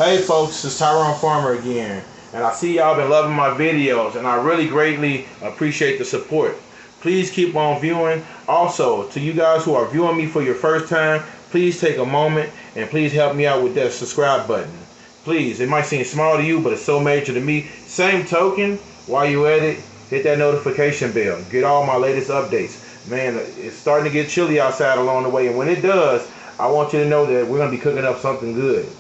Hey folks, it's Tyrone Farmer again, and I see y'all been loving my videos, and I really greatly appreciate the support. Please keep on viewing. Also, to you guys who are viewing me for your first time, please take a moment and please help me out with that subscribe button. Please, it might seem small to you, but it's so major to me. Same token, while you at it, hit that notification bell. Get all my latest updates. Man, it's starting to get chilly outside along the way, and when it does, I want you to know that we're going to be cooking up something good.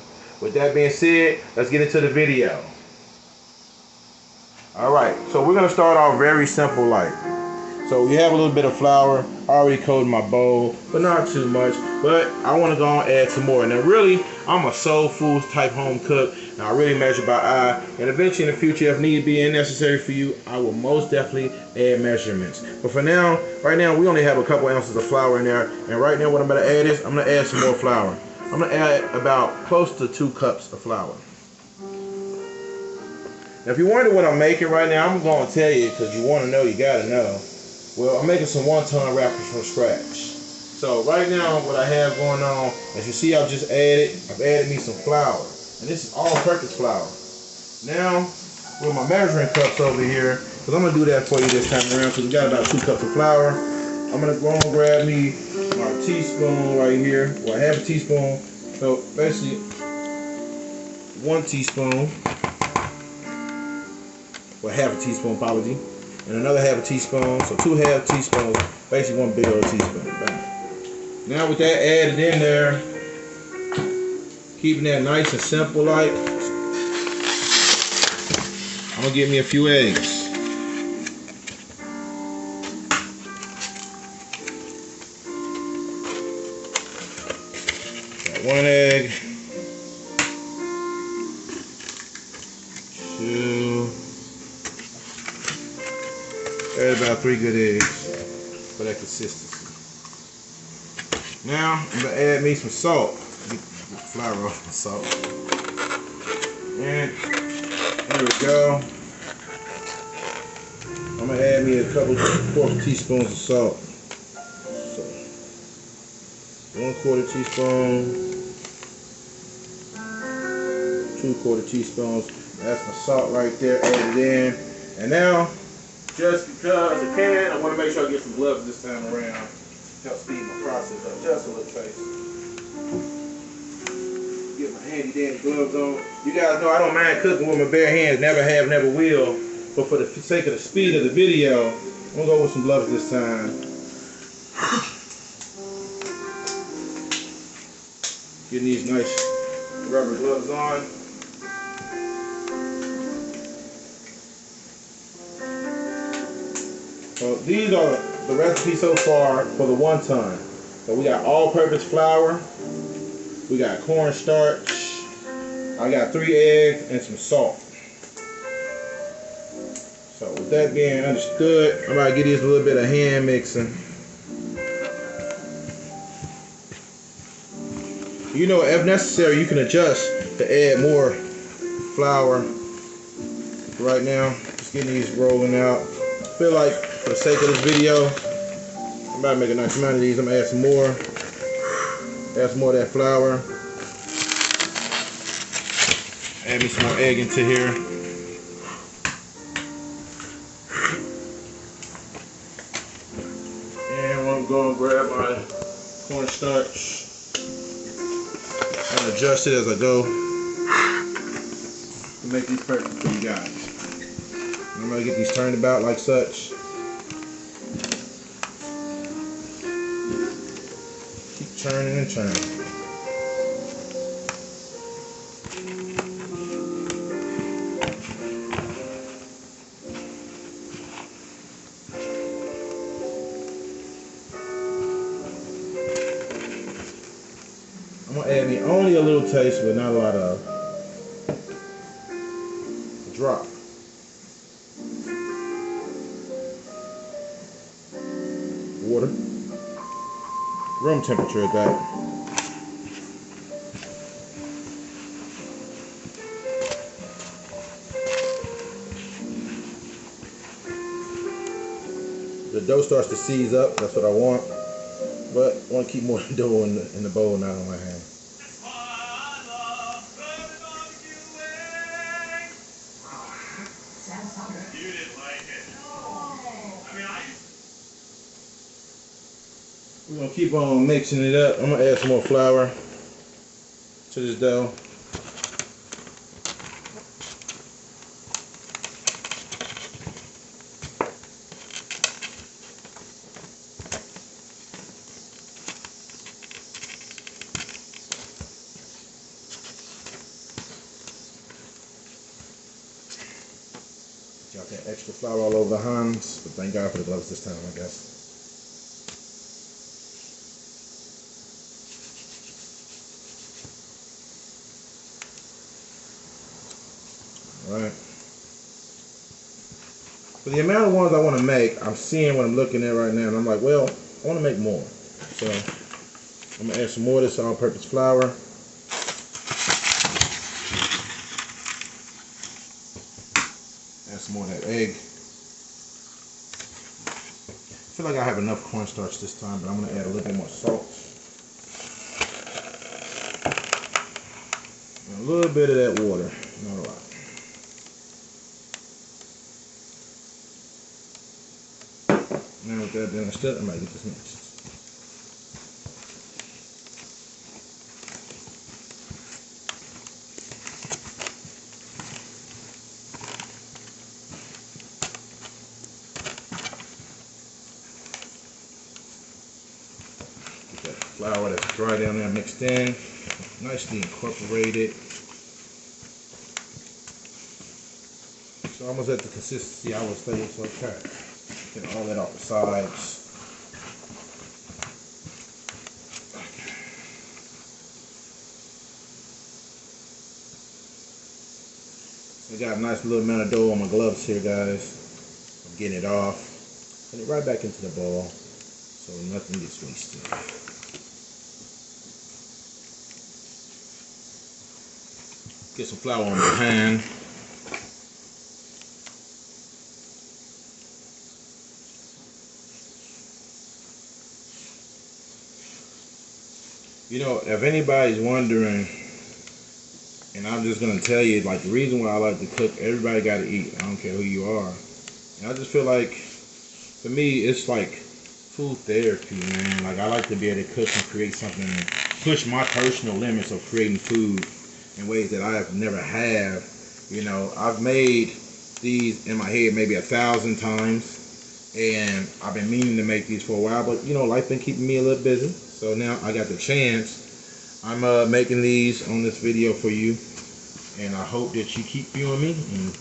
With that being said, let's get into the video. Alright, so we're going to start off very simple like. So we have a little bit of flour. I already coated my bowl, but not too much. But I want to go and add some more. Now really, I'm a soul food type home cook. And I really measure by eye. And eventually in the future, if need be and necessary for you, I will most definitely add measurements. But for now, right now, we only have a couple ounces of flour in there. And right now what I'm going to add is, I'm going to add some more flour. I'm going to add about close to 2 cups of flour. Now if you wonder what I'm making right now, I'm going to tell you because you want to know, you got to know. Well, I'm making some wonton wrappers from scratch. So right now what I have going on, as you see, I've added me some flour. And this is all-purpose flour. Now, with my measuring cups over here, because I'm going to do that for you this time around because we got about 2 cups of flour. I'm going to go and grab me my teaspoon right here. Well, I have a teaspoon. So basically, 1 teaspoon. Well, half a teaspoon, apology. And another half a teaspoon. So 2 half teaspoons. Basically 1 big old teaspoon. Bang. Now with that added in there, keeping that nice and simple like, I'm going to get me a few eggs. Got 1 egg, 2, add about 3 good eggs for that consistency. Now I'm going to add me some salt. Get the flour off the salt. And there we go. I'm going to add me a couple 1/4 teaspoons of salt. So 1/4 teaspoon, 2/4 teaspoons. That's my salt right there, added in. And now, just because I can, I want to make sure I get some gloves this time around. Help speed my process up just a little taste. Get my handy dandy gloves on. You guys know I don't mind cooking with my bare hands. Never have, never will. But for the sake of the speed of the video, I'm going to go with some gloves this time. Getting these nice rubber gloves on. So these are the recipe so far for the wonton. So we got all-purpose flour, we got cornstarch, I got 3 eggs and some salt. So with that being understood, I'm about to get these a little bit of hand mixing. You know, if necessary, you can adjust to add more flour. Right now, just getting these rolling out. I feel like for the sake of this video, I'm about to make a nice amount of these. I'm going to add some more. Add some more of that flour. Add me some more egg into here. And I'm going to go and grab my cornstarch and adjust it as I go to make these perfect for you guys. I'm going to get these turned about like such. Keep churning and churning. I'm going to add me only a little taste, but not a lot of. A drop. Water. Room temperature at that. The dough starts to seize up, that's what I want. But I want to keep more dough in the bowl, not on my hand. We're gonna keep on mixing it up. I'm gonna add some more flour to this dough. Got that extra flour all over the hands, but thank God for the gloves this time, I guess. Alright. For the amount of ones I want to make, I'm seeing what I'm looking at right now, and I'm like, well, I want to make more. So, I'm going to add some more of this all-purpose flour. Add some more of that egg. I feel like I have enough cornstarch this time, but I'm going to add a little bit more salt. And a little bit of that water, not a lot. Now with that being understood, I might get this mixed. Get that flour that's dry down there mixed in, nicely incorporated. It's almost at the consistency I would say it's okay. Get all that off the sides. Okay. I got a nice little amount of dough on my gloves here, guys. I'm getting it off. Put it right back into the bowl so nothing gets wasted. Get some flour on my hand. You know, if anybody's wondering, and I'm just going to tell you, like, the reason why I like to cook, everybody got to eat. I don't care who you are. And I just feel like, for me, it's like food therapy, man. Like, I like to be able to cook and create something, push my personal limits of creating food in ways that I have never have. You know, I've made these in my head maybe 1,000 times, and I've been meaning to make these for a while, but, you know, life been keeping me a little busy. So now I got the chance. I'm making these on this video for you, and I hope that you keep viewing me and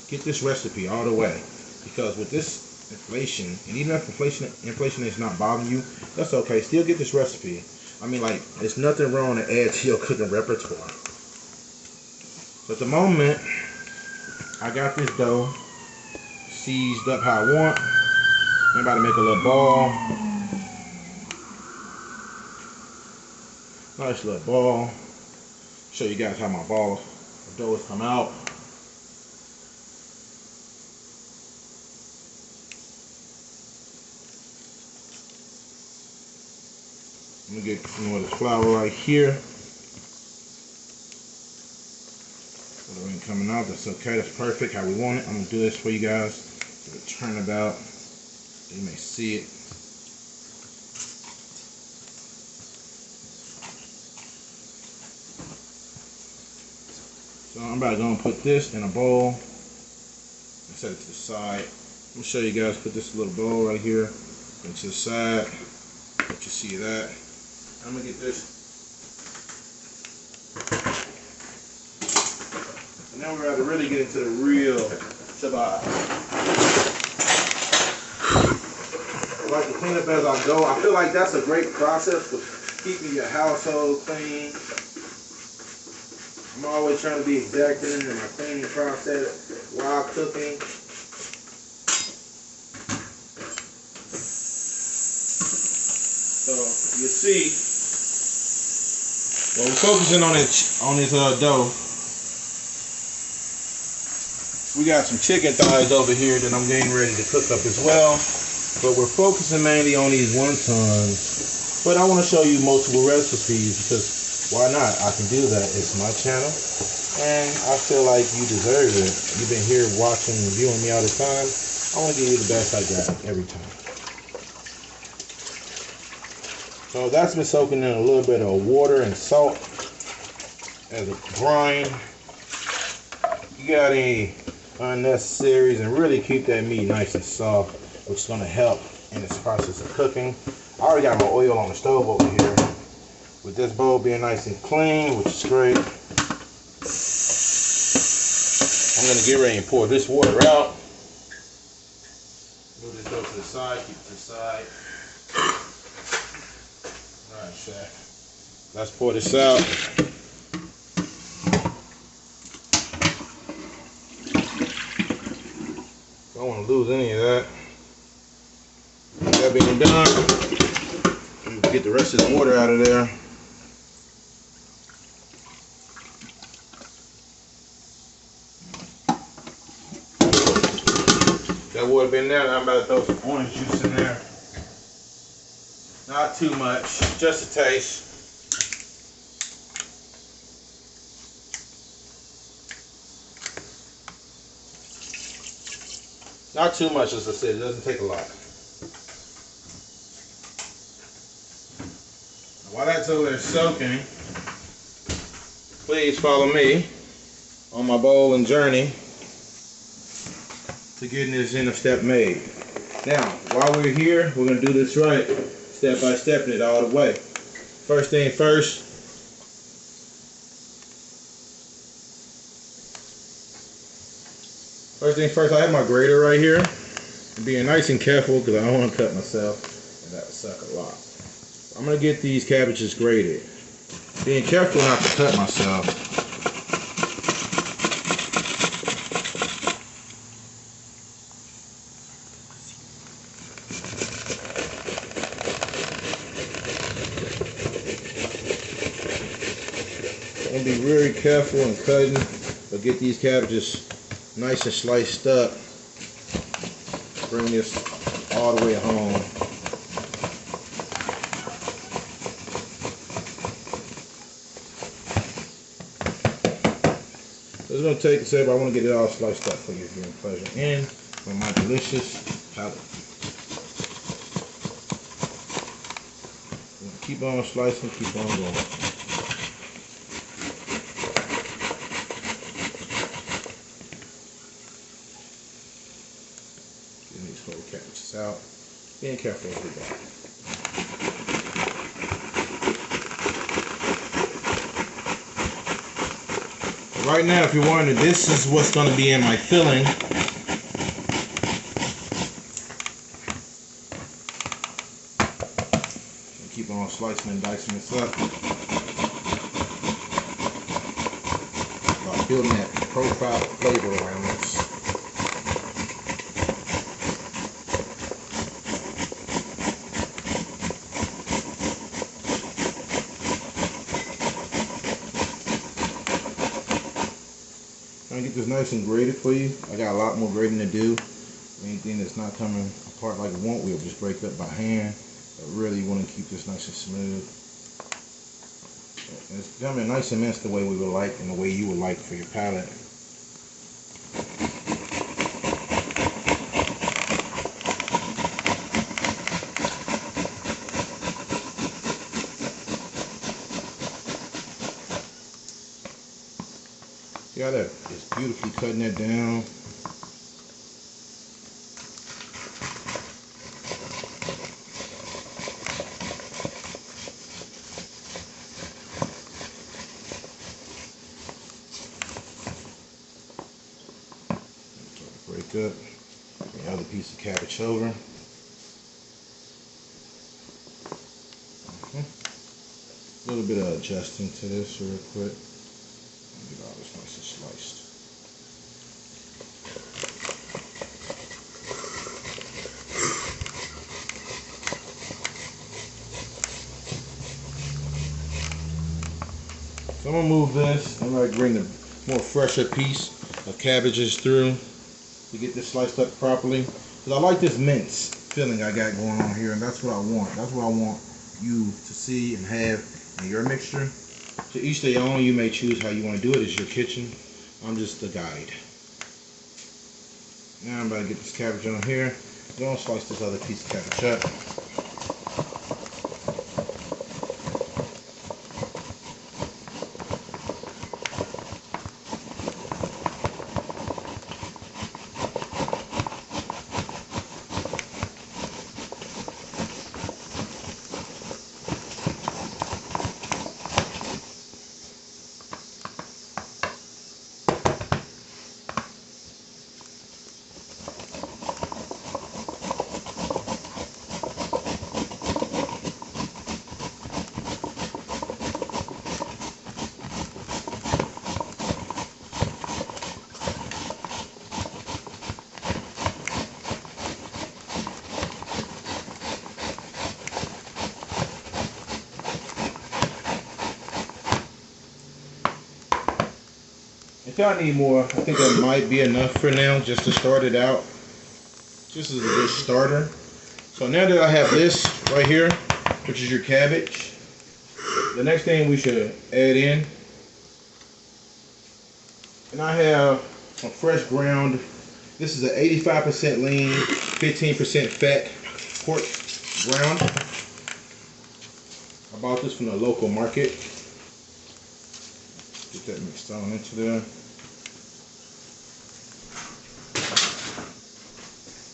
get this recipe all the way. Because with this inflation, and even if inflation is not bothering you, that's okay. Still get this recipe. I mean, like, there's nothing wrong to add to your cooking repertoire. So at the moment, I got this dough seized up how I want. I'm about to make a little ball. Nice little ball. Show you guys how my ball of dough has come out. I'm gonna get some more of this flour right here. So it ain't coming out. That's okay. That's perfect. How we want it. I'm gonna do this for you guys. Give it a turnabout. You may see it. So I'm about to go and put this in a bowl and set it to the side. I'm gonna show you guys, put this little bowl right here, put it to the side, let you see that. I'm gonna get this. And now we're about to really get into the real shabbat. I like to clean up as I go. I feel like that's a great process for keeping your household clean. I'm always trying to be exacting in my cleaning process while cooking. So you see, well, we're focusing on this dough. We got some chicken thighs over here that I'm getting ready to cook up as well. But we're focusing mainly on these wontons. But I want to show you multiple recipes because why not? I can do that. It's my channel, and I feel like you deserve it. You've been here watching and viewing me all the time. I want to give you the best I got every time. So that's been soaking in a little bit of water and salt as a brine. You got any unnecessaries, and really keep that meat nice and soft, which is going to help in this process of cooking. I already got my oil on the stove over here, with this bowl being nice and clean, which is great. I'm going to get ready and pour this water out. Move this over to the side, keep it to the side. Alright, Shaq. Let's pour this out. Don't want to lose any of that. That being done, get the rest of the water out of there. That water been there, now I'm about to throw some orange juice in there. Not too much, just a taste. Not too much, as I said, it doesn't take a lot. While that's over there soaking, please follow me on my bowling journey to getting this end of step made. Now, while we're here, we're going to do this right, step by step, and it all the way. First thing first, I have my grater right here. I'm being nice and careful because I don't want to cut myself, and that would suck a lot. I'm going to get these cabbages grated. Being careful not to cut myself. I'm going to be very careful in cutting, but get these cabbages nice and sliced up. Bring this all the way home. It's going to take a second, but I want to get it all sliced up for you here in pleasure. And for my delicious palate. Keep on slicing, keep on going. Getting these whole cabbages out. Being careful with that. Right now, if you're wondering, this is what's going to be in my filling. Keep on slicing and dicing this up. While building that profile flavor around this. I'm gonna get this nice and grated for you. I got a lot more grating to do. Anything that's not coming apart like it won't, we'll just break up by hand. But really want to keep this nice and smooth. It's coming nice and minced the way we would like and the way you would like for your palate. You gotta just beautifully cutting that down. Break up the other piece of cabbage over. A little bit of adjusting to this real quick. Get all this nice and sliced. So I'm gonna move this. I'm gonna bring the more fresher piece of cabbages through to get this sliced up properly. Because I like this mince filling I got going on here, and that's what I want. That's what I want you to see and have in your mixture. To each their own. You may choose how you want to do it. It's your kitchen. I'm just the guide. Now I'm about to get this cabbage on here. I'm gonna slice this other piece of cabbage up. If y'all need more, I think that might be enough for now, just to start it out. Just as a good starter. So now that I have this right here, which is your cabbage, the next thing we should add in, and I have some fresh ground. This is an 85% lean, 15% fat pork ground. I bought this from the local market. Get that mixed on into there.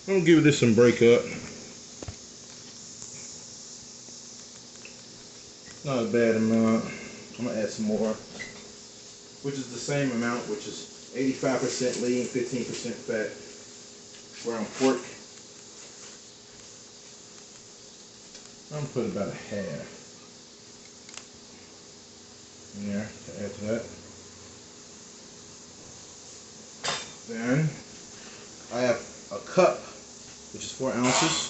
I'm gonna give this some break up. Not a bad amount. I'm gonna add some more, which is the same amount, which is 85% lean, 15% fat ground pork. I'm gonna put about a half in there to add to that. Then I have a cup, which is 4 ounces,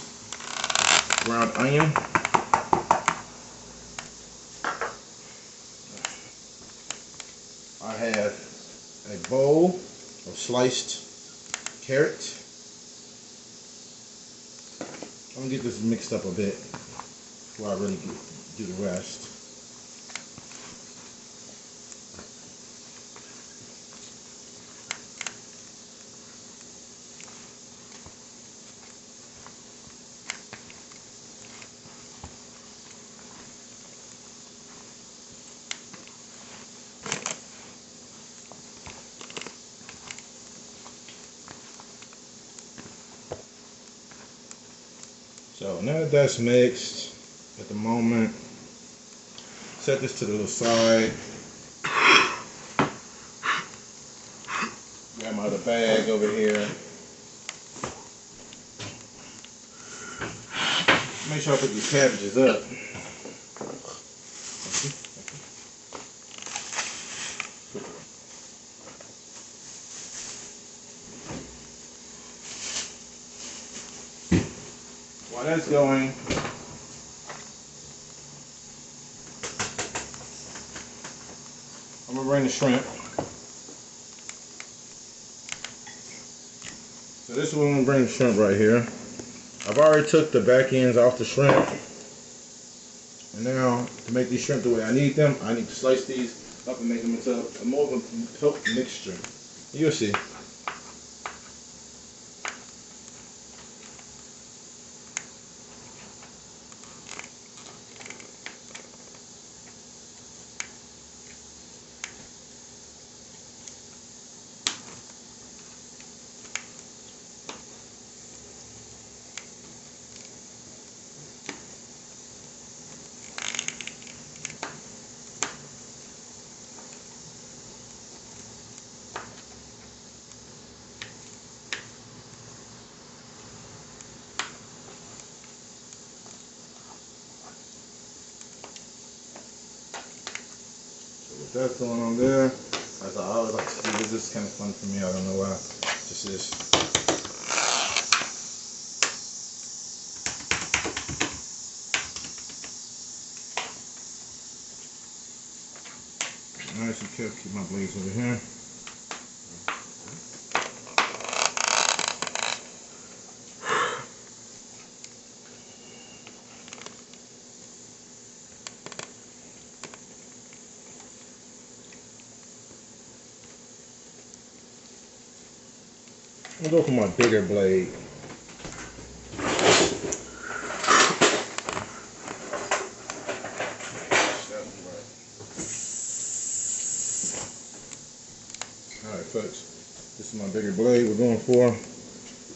ground onion. I have a bowl of sliced carrot. I'm gonna get this mixed up a bit before I really do the rest. So now that that's mixed, at the moment, set this to the side. Got my other bag over here. Make sure I put these cabbages up. While that's going, I'm gonna bring the shrimp. So this is what I'm gonna bring the shrimp right here. I've already took the back ends off the shrimp. And now, to make these shrimp the way I need them, I need to slice these up and make them into a more of a cooked mixture. You'll see. That's going on there. As I always like to do this. This is kind of fun for me. I don't know why. Just this. Nice and careful. Keep my blades over here. I'm gonna go for my bigger blade. Alright folks, this is my bigger blade we're going for.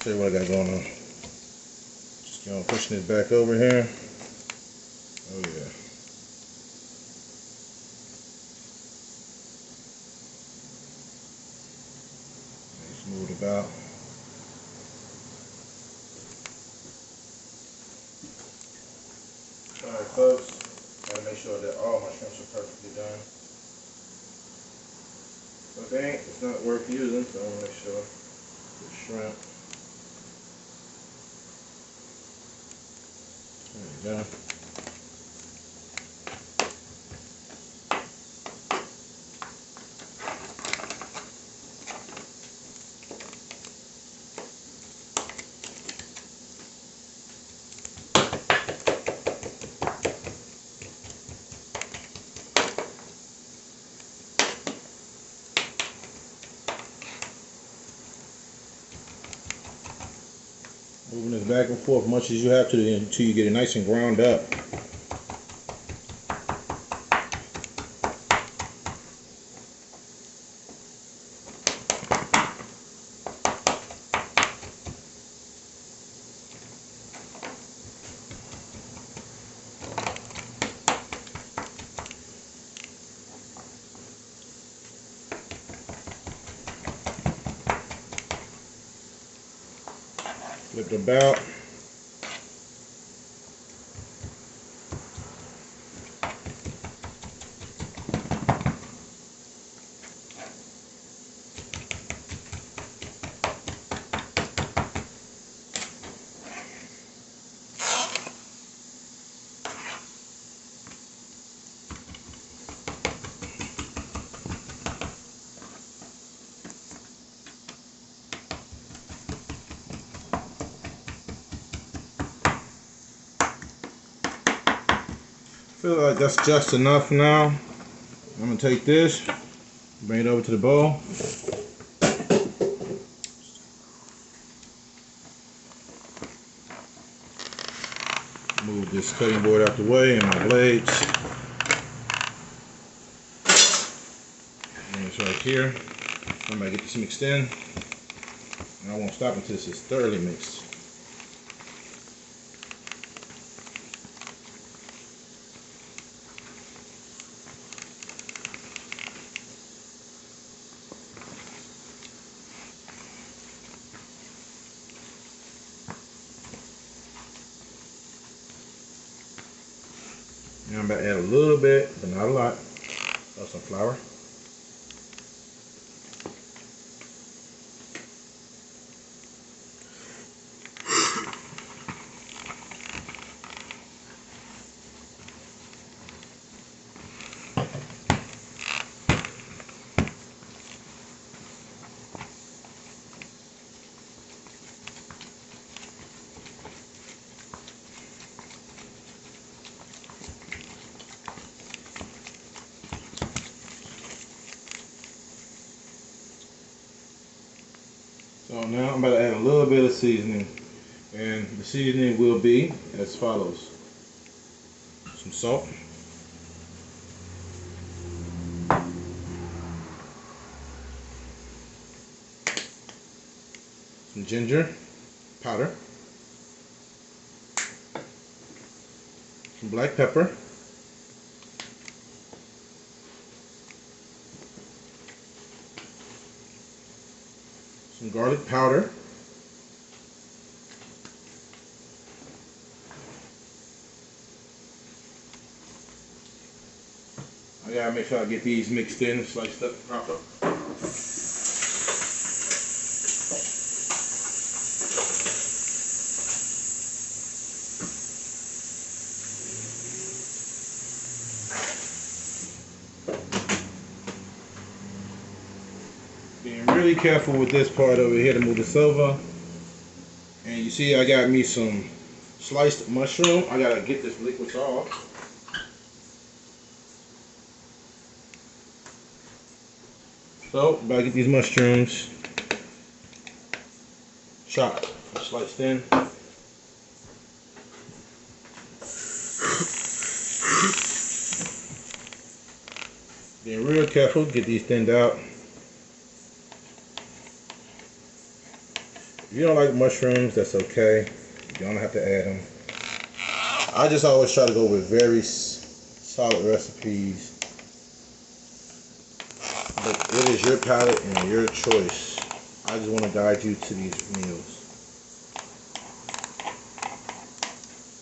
Tell you what I got going on. Just pushing this back over here. Oh yeah. Smooth it about. Alright folks, gotta make sure that all my shrimps are perfectly done. If they ain't, it's not worth using, so I'm gonna make sure the shrimp. There you go. Moving this back and forth as much as you have to until you get it nice and ground up. Flip it about. Feel like that's just enough now. I'm gonna take this, bring it over to the bowl. Move this cutting board out the way and my blades. Bring this right here. I'm gonna get this mixed in. And I won't stop until this is thoroughly mixed. Now I'm about to add a little bit, but not a lot, of some flour. So now I'm about to add a little bit of seasoning, and the seasoning will be as follows. Some salt, some ginger powder, some black pepper, some garlic powder, I gotta make sure I get these mixed in and sliced up proper. Being really careful with this part over here to move this over. And you see I got me some sliced mushroom. I gotta get this liquid off. So, about to get these mushrooms chopped, sliced in. Being real careful, get these thinned out. If you don't like mushrooms, that's okay. You don't have to add them. I just always try to go with very solid recipes. But it is your palate and your choice. I just want to guide you to these meals.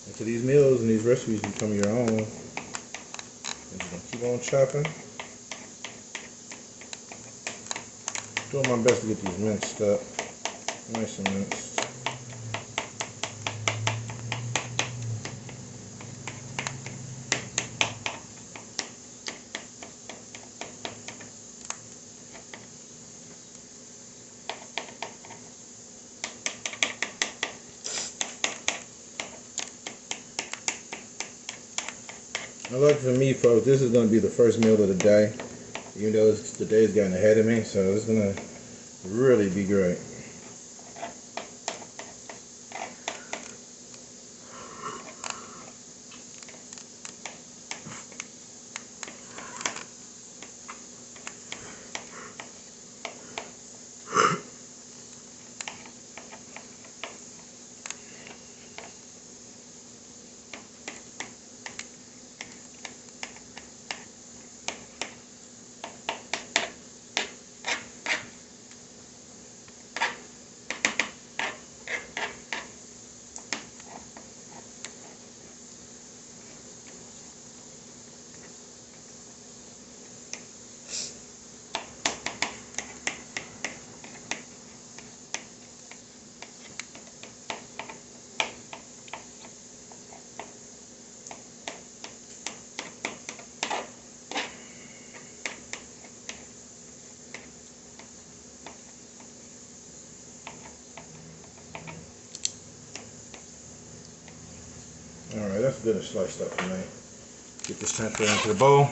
And to these meals and these recipes become your own. I'm just going to keep on chopping. Doing my best to get these minced up. Nice and minced. Lucky for me, folks, this is going to be the first meal of the day. Even though the day's gotten ahead of me, so it's going to really be great. good and sliced up for me. Get this transferred into the bowl.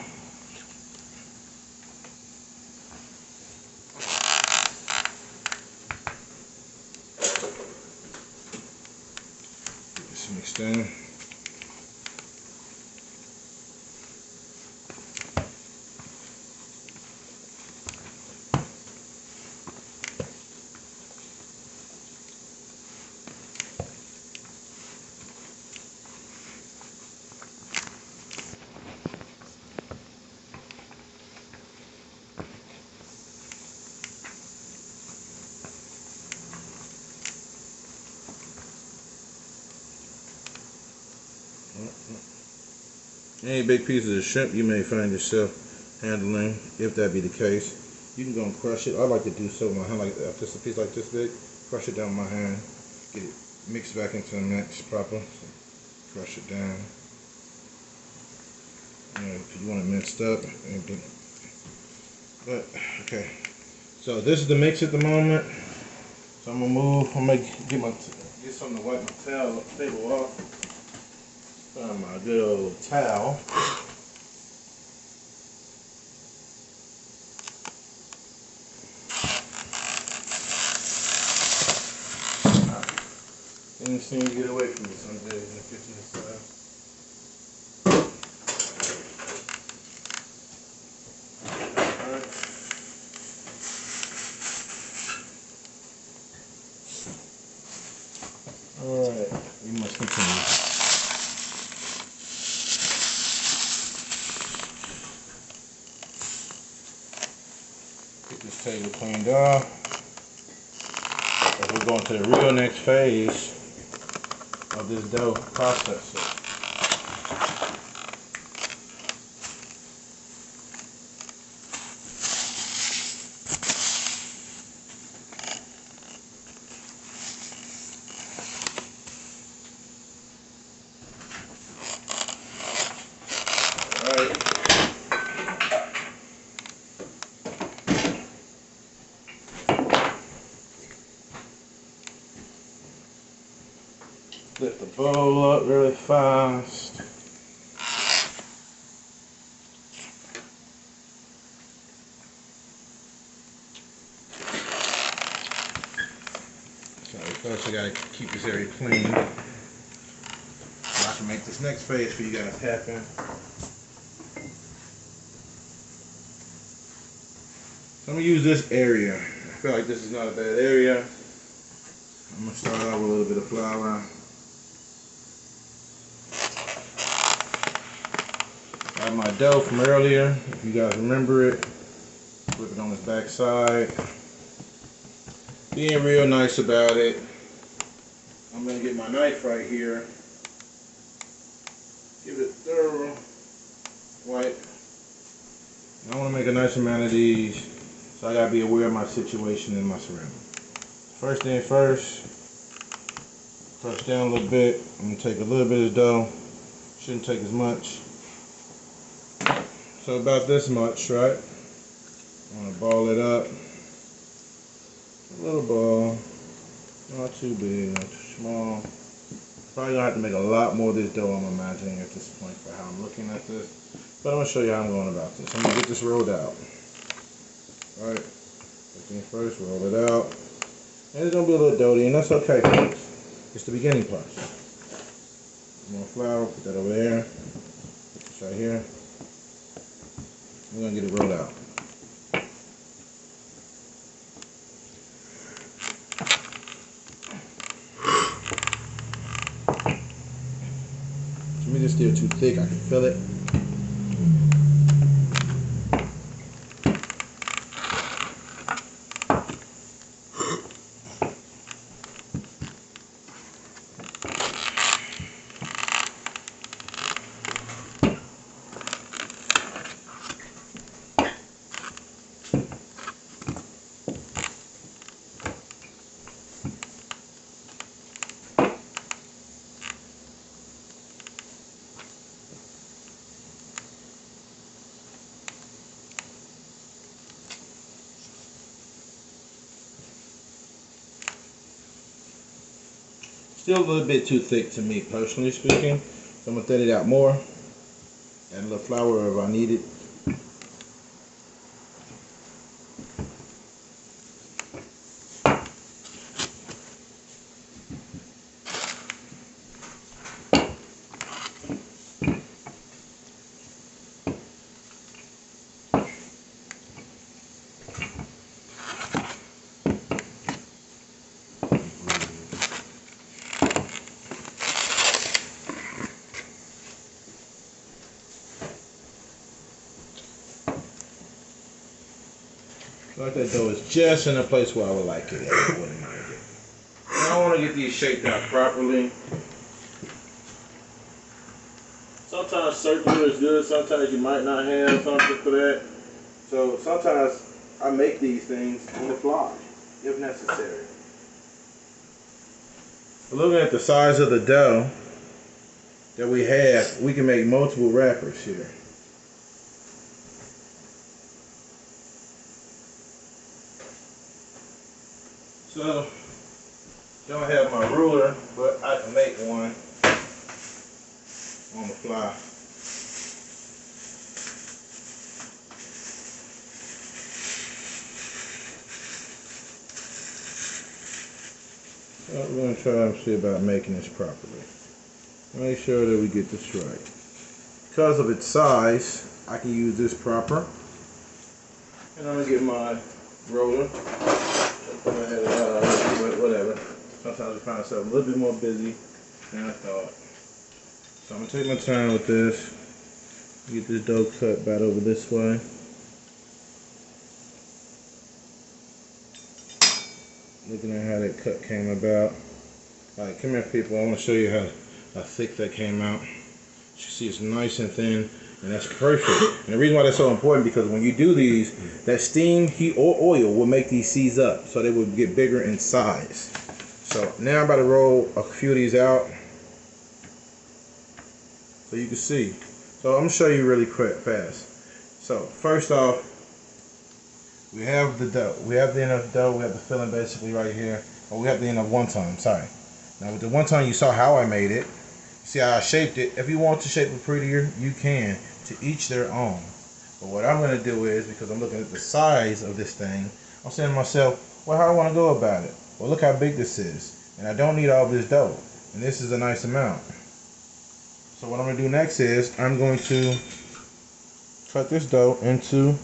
Get this mixed in. Any big pieces of shrimp you may find yourself handling, if that be the case, you can go and crush it. I like to do so with my hand, like just a piece like this big, crush it down with my hand, get it mixed back into the mix proper. So crush it down. If you want it mixed up, but okay. So this is the mix at the moment. So I'm gonna move. I'm gonna get something to wipe my table off. Find my good old towel. Things seem to get away from me some days in the kitchen and stuff. Alright, we must continue. Get this table cleaned off. We're going to the real next phase of this dough process. Alright. Lift the bowl up really fast. So first I gotta keep this area clean so I can make this next phase for you guys happen. So I'm gonna use this area. I feel like this is not a bad area. I'm gonna start out with a little bit of flour. I have my dough from earlier, if you guys remember it. Flip it on this back side. Being real nice about it. I'm going to get my knife right here. Give it a thorough wipe. I want to make a nice amount of these, so I got to be aware of my situation and my surroundings. First thing first, press down a little bit. I'm going to take a little bit of dough. Shouldn't take as much. So about this much, right? I'm going to ball it up. A little ball. Not too big, not too small. Probably going to have to make a lot more of this dough, I'm imagining, at this point for how I'm looking at this. But I'm going to show you how I'm going about this. I'm going to get this rolled out. Alright. First thing first, roll it out. And it's going to be a little doughy, and that's okay, folks. It's the beginning part. More flour, put that over there. Put this right here. We're going to get it rolled out. To me, this is still too thick. I can feel it. Still a little bit too thick to me, personally speaking. So I'm gonna thin it out more. Add a little flour if I need it. Like that dough is just in a place where I would like it. I wouldn't mind it. And I want to get these shaped out properly. Sometimes circular is good. Sometimes you might not have something for that. So sometimes I make these things on the fly, if necessary. Looking at the size of the dough that we have, we can make multiple wrappers here. So, don't have my ruler, but I can make one on the fly. So we're going to try and see about making this properly. Make sure that we get this right. Because of its size, I can use this proper. And I'm going to get my roller. Whatever. Sometimes we find ourselves a little bit more busy than I thought. So I'm going to take my time with this. Get this dough cut about over this way. Looking at how that cut came about. Alright, come here people, I want to show you how thick that came out. You see it's nice and thin, and that's perfect. And the reason why that's so important, because when you do these, that steam, heat, or oil will make these seize up, so they will get bigger in size. So now I'm about to roll a few of these out, so you can see. So I'm going to show you really quick, fast. So first off, we have the dough. We have the end of the dough. We have the filling basically right here. Or we have the end of wonton, sorry. Now with the wonton, you saw how I made it. See how I shaped it. If you want to shape it prettier, you can. To each their own. But what I'm going to do is, because I'm looking at the size of this thing, I'm saying to myself, well, how do I want to go about it? Well, look how big this is. And I don't need all this dough. And this is a nice amount. So what I'm going to do next is, I'm going to cut this dough into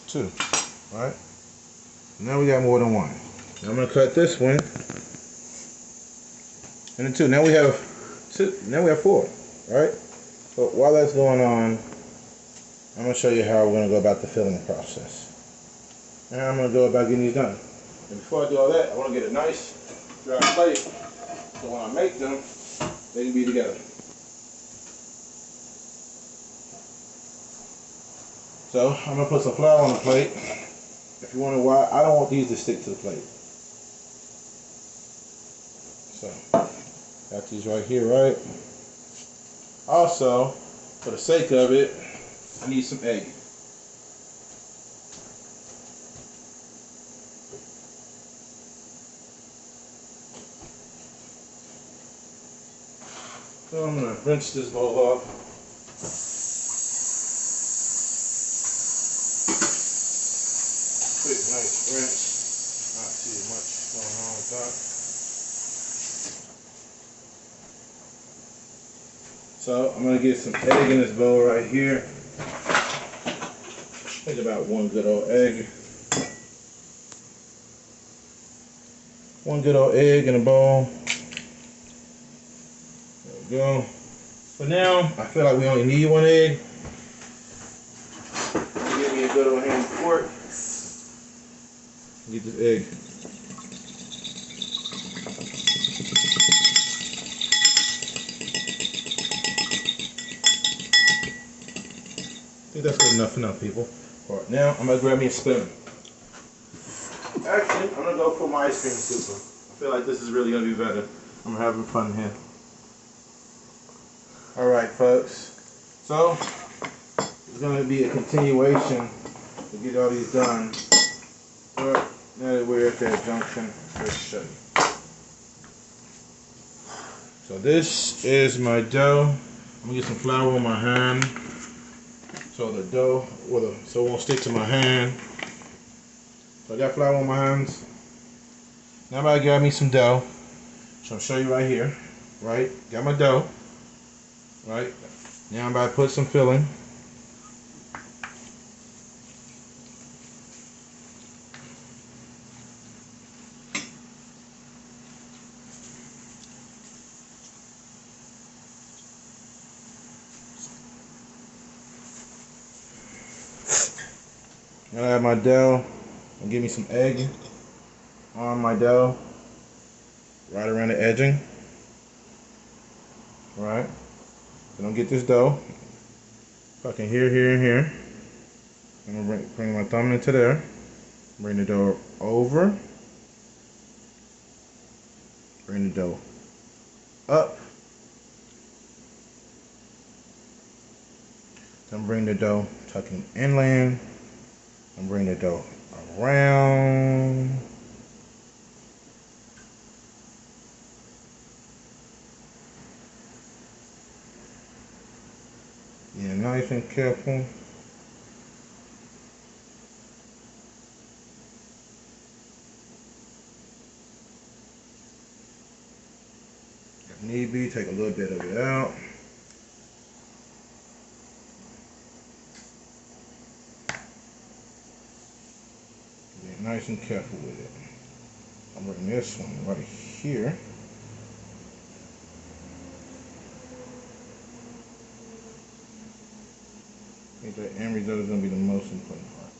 two. Right? Now we got more than one. Now I'm going to cut this one into two. Now we have two. Now we have four. Right? But while that's going on, I'm going to show you how we're going to go about the filling process. And I'm going to go about getting these done. And before I do all that, I want to get a nice dry plate so when I make them, they can be together. So I'm going to put some flour on the plate. If you wonder why, I don't want these to stick to the plate. So, got these right here, right? Also, for the sake of it, I need some egg. So I'm going to rinse this bowl off. Quick, nice rinse. Not too much going on with that. So I'm going to get some egg in this bowl right here. Think about one good old egg. One good old egg in a bowl. There we go. For now, I feel like we only need one egg. Give me a good old hand of pork. Get this egg. I think that's good enough for now, people. Alright, now I'm going to grab me a spoon. Actually, I'm going to go for my ice cream scooper. I feel like this is really going to be better. I'm having fun here. Alright, folks. So, it's going to be a continuation to get all these done. But now that we're at that junction, let's show you. So this is my dough. I'm gonna get some flour on my hand so the dough so it won't stick to my hand. So I got flour on my hands. Now I'm about to grab me some dough. So I'll show you right here. Right? Got my dough. Right? Now I'm about to put some filling. Now I have my dough. I'll give me some egg on my dough. Right around the edging. Right? Then I'll get this dough. Fucking here, and here. I'm gonna bring my thumb into there. Bring the dough over. Bring the dough up. Then bring the dough tucking inland. And bring the dough around. Yeah, nice and careful. If need be, take a little bit of it out. Get nice and careful with it. I'm bringing this one right here. I think the end result is going to be the most important part.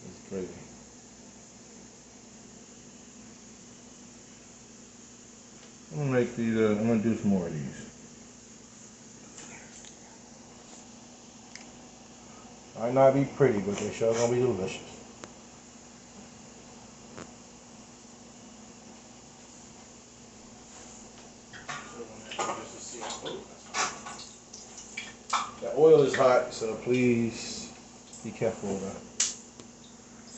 It's crazy. I'm going to make these, I'm going to do some more of these. Might not be pretty, but they sure going to be delicious. The oil is hot, so please be careful of that.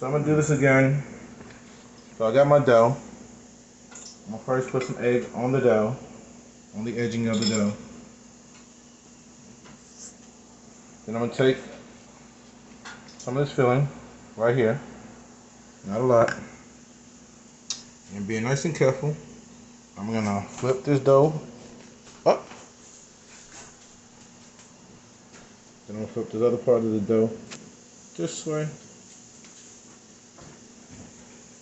So I'm gonna do this again. So I got my dough. I'm gonna first put some egg on the dough, on the edging of the dough. Then I'm gonna take some of this filling right here, not a lot, and being nice and careful, I'm gonna flip this dough up. Then I'm gonna flip this other part of the dough this way.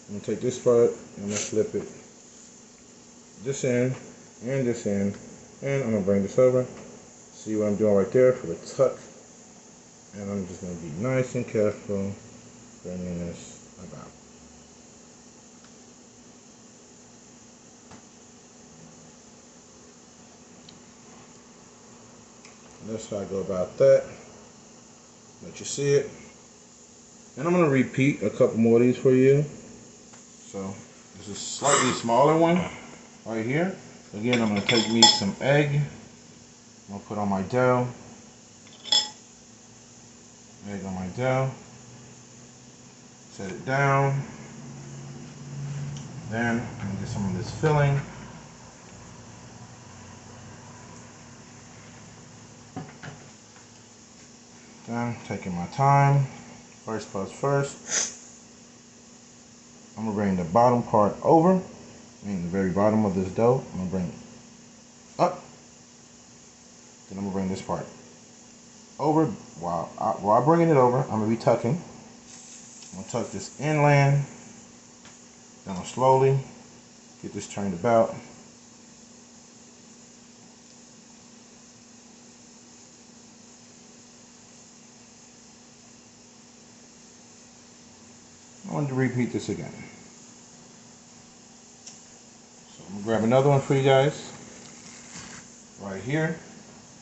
I'm gonna take this part and I'm gonna flip it this end and this end, and I'm gonna bring this over. See what I'm doing right there for the tuck, and I'm just gonna be nice and careful bringing this about. And that's how I go about that. Let you see it. And I'm gonna repeat a couple more of these for you. So this is a slightly smaller one right here. Again, I'm gonna take me some egg. I'm gonna put on my dough. Egg on my dough. Set it down. Then I'm gonna get some of this filling. Then taking my time. First plus first. I'm gonna bring the bottom part over. I mean the very bottom of this dough. I'm gonna bring it up. Then I'm gonna bring this part over. While bringing it over, I'm gonna be tucking. I'm gonna tuck this inland. Then I'll slowly get this turned about. I want to repeat this again. So I'm gonna grab another one for you guys. Right here.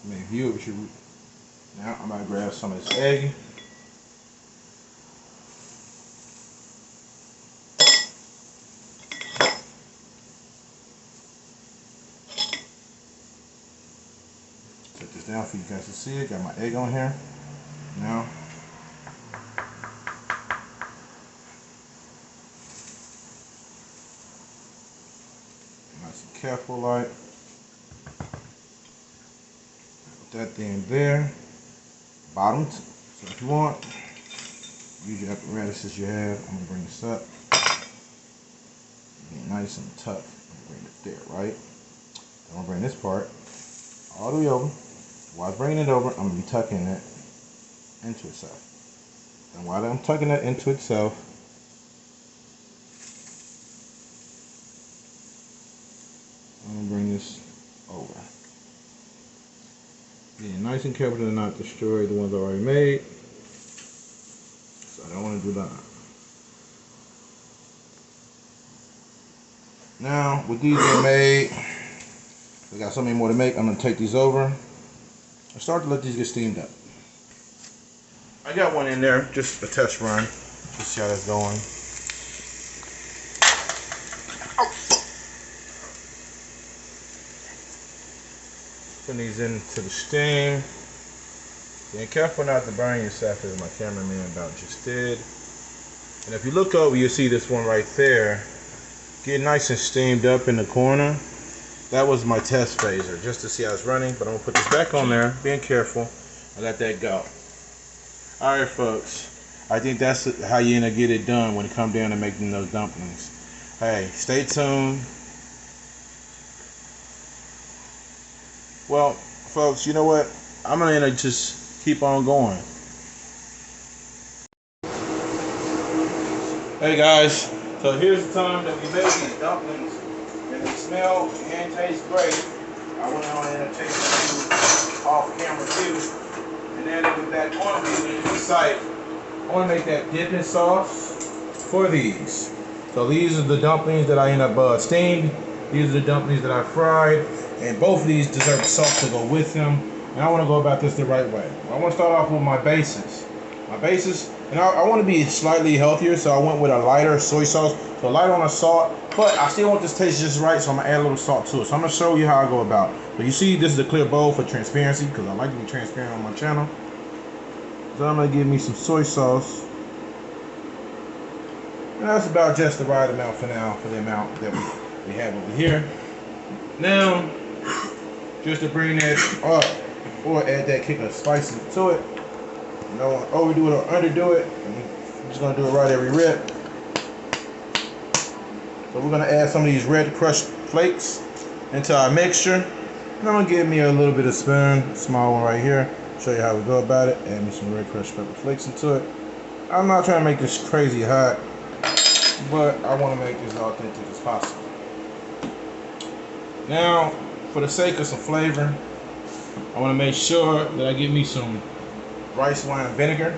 You may view it. Now I'm gonna grab some of this egg. Set this down for you guys to see it. Got my egg on here. Now careful like. Put that thing there. Bottom. So if you want, use your apparatuses you have. I'm gonna bring this up. Get nice and tough. Bring it there, right? I'm gonna bring this part all the way over. While I'm bringing it over, I'm gonna be tucking it into itself. And while I'm tucking it into itself, I'm gonna bring this over. Being nice and careful to not destroy the ones I already made. So I don't want to do that. Now, with these are made, we got so many more to make. I'm gonna take these over and start to let these get steamed up. I got one in there, just a test run. Just see how that's going. Putting these into the steam. Being careful not to burn yourself, as my cameraman about just did. And if you look over, you'll see this one right there get nice and steamed up in the corner. That was my test phaser, just to see how it's running. But I'm gonna put this back on there, being careful, and let that go. All right, folks. I think that's how you're gonna get it done when it comes down to making those dumplings. Hey, stay tuned. Well, folks, you know what? I'm gonna just keep on going. Hey guys, so here's the time that we made these dumplings, and they smell and taste great. I went on and tasted them off camera too, and then it was back on me in the site. I want to make that dipping sauce for these. So these are the dumplings that I end up steamed. These are the dumplings that I fried. And both of these deserve sauce to go with them. And I want to go about this the right way. I want to start off with my bases. And I want to be slightly healthier, so I went with a lighter soy sauce. So lighter on the salt, but I still want this to taste just right, so I'm going to add a little salt to it. So I'm going to show you how I go about it. So you see, this is a clear bowl for transparency, because I like to be transparent on my channel. So I'm going to give me some soy sauce. And that's about just the right amount for now, for the amount that we have over here. Now, just to bring that up, or add that kick of spicy to it. You don't want to overdo it or underdo it. I'm just going to do it right every rip. So we're going to add some of these red crushed flakes into our mixture. And I'm going to give me a little bit of spoon, small one right here. Show you how we go about it. Add me some red crushed pepper flakes into it. I'm not trying to make this crazy hot, but I want to make this as authentic as possible. Now, for the sake of some flavor, I want to make sure that I get me some rice wine vinegar.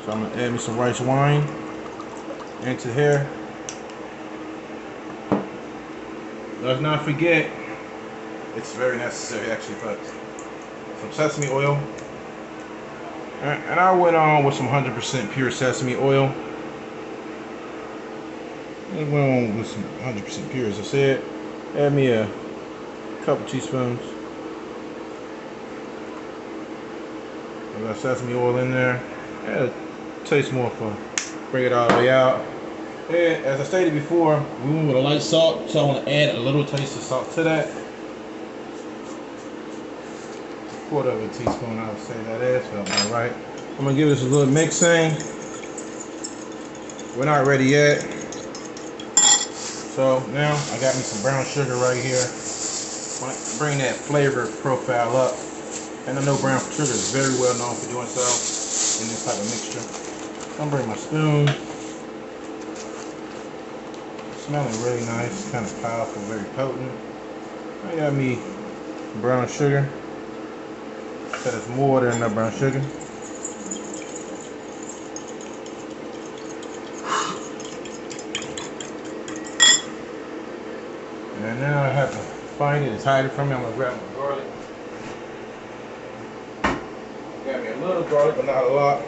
So I'm going to add me some rice wine into here. Let's not forget, it's very necessary actually, folks, some sesame oil. And I went on with some 100% pure sesame oil. I went on with some 100% pure, as I said. Add me a couple teaspoons. I got sesame oil in there. Add a taste more for bring it all the way out. And as I stated before, we went with a light salt, so I want to add a little taste of salt to that. Quarter of a teaspoon, I would say that is. Felt about right. I'm gonna give this a little mixing. We're not ready yet. So now I got me some brown sugar right here. Bring that flavor profile up. And I know brown sugar is very well known for doing so in this type of mixture. I'm gonna bring my spoon. Smelling really nice, kind of powerful, very potent. I got me brown sugar. That is more than enough brown sugar. And now I have to find it. It's hiding from me. I'm gonna grab my garlic. Got me a little garlic, but not a lot.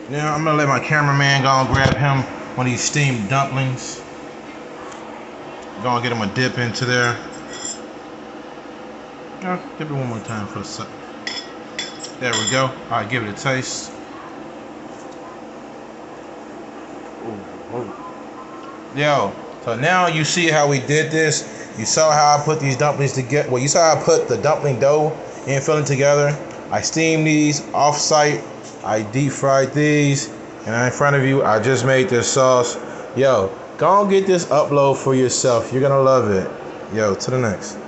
Now I'm gonna let my cameraman go and grab him one of these steamed dumplings. Gonna get him a dip into there. Give it one more time for a sec. There we go. Alright, give it a taste. Yo, so now you see how we did this. You saw how I put these dumplings together. Well, you saw how I put the dumpling dough and filling together. I steamed these off-site. I deep fried these. And in front of you, I just made this sauce. Yo, go and get this upload for yourself. You're gonna love it. Yo, to the next.